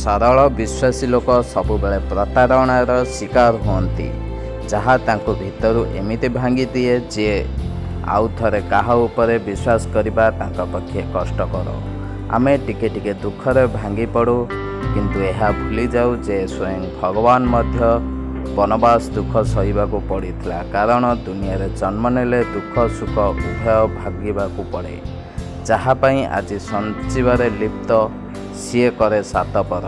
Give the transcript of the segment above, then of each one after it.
सरल विश्वासी लोक सबुबले प्रतारणार शिकार हुअन्ति जहाँ तांको भितरु एमिति भांगी दिए जे आउ थरे काहा उपरे विश्वास करिबा तांका पक्षे कष्टकर। आमे टिके टिके दुखरे भांगी पड़ू किंतु यह भूली जाऊ जे स्वयं भगवान मध्य वनवास दुख सहिबाकू पड़िथिला कारण दुनिया रे जन्म नेले दुख सुख उभय भागिबाकू पड़े। जहाँपाई आज संजीवारे लिप्त सीए करे सातपर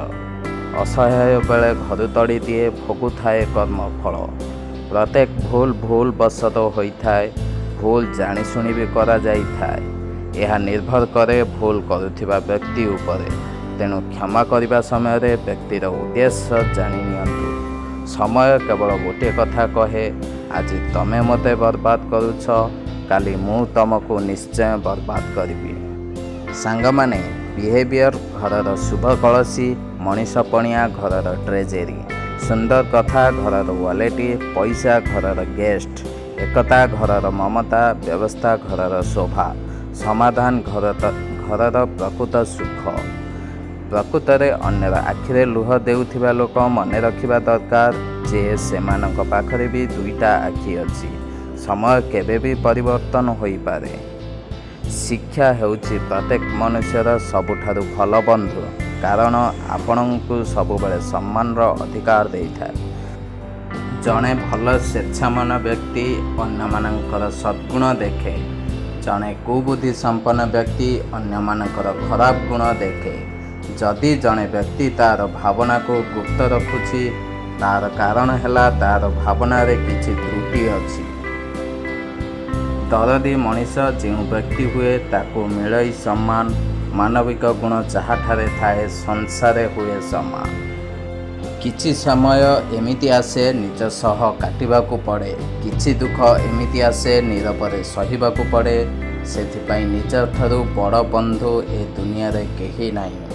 असहाय बेले घर तड़ी दिए भोगु थाए कर्म फल। प्रत्येक भूल भूल बसत होता है, भूल जाशुणी भी करा जाई थाए। यह निर्भर करे भूल करुथिबा व्यक्ति उपरे। तेणु क्षमा करने समय व्यक्तिर उद्देश्य जानी नियंतु। समय केवल गोटे कथा कहे, आज तमे मते बर्बाद करुछ, काली मु तुमको निश्चय बर्बाद करी। सांग माने बिहेवियर घरर शुभ कलसी, मनीष पणिया घरर ट्रेजेरी, सुंदर कथा घरर वालेटी, पैसा घरर गेस्ट, एकता घरर ममता, व्यवस्था घरर शोभा, समाधान घरर प्रकृत सुख। प्रकृतरे अन्यर आखिरे लुह देउथिबा लोक मने रखिबा दरकार जे सेमानक पाखरे भी दुईटा आखि अछि। समय केबे भी परिवर्तन होई पारे। शिक्षा हेउछि प्रत्येक मनुष्यर सबुठारु भल बंधु कारण आपणଙ୍କୁ सबुबले सम्मानर अधिकार देइथाय। जणे भल स्वेच्छामन व्यक्ति अन्यमानकर सद्गुण देखे, जणे कुबुद्धि संपन्न व्यक्ति अन्यमानकर खराब गुण देखे। जदि जणे व्यक्ति तार भावना को गुप्त रखुछि तार कारण हैला तार भावना रे किछि त्रुटि अछि। दरदी मनीष जो व्यक्ति हुए ताको मिलई सम्मान, मानविक गुण जहाँठारे थाए संसारे हुए सम्मान। किछि समय एमिति आसे निज सह काटिबाकू पड़े, किछि दुख एमिति आसे नीरवरे सहिबाकू पड़े। सेथिपाई निज ठारू बड़ बंधु ए दुनिया रे केही नाही।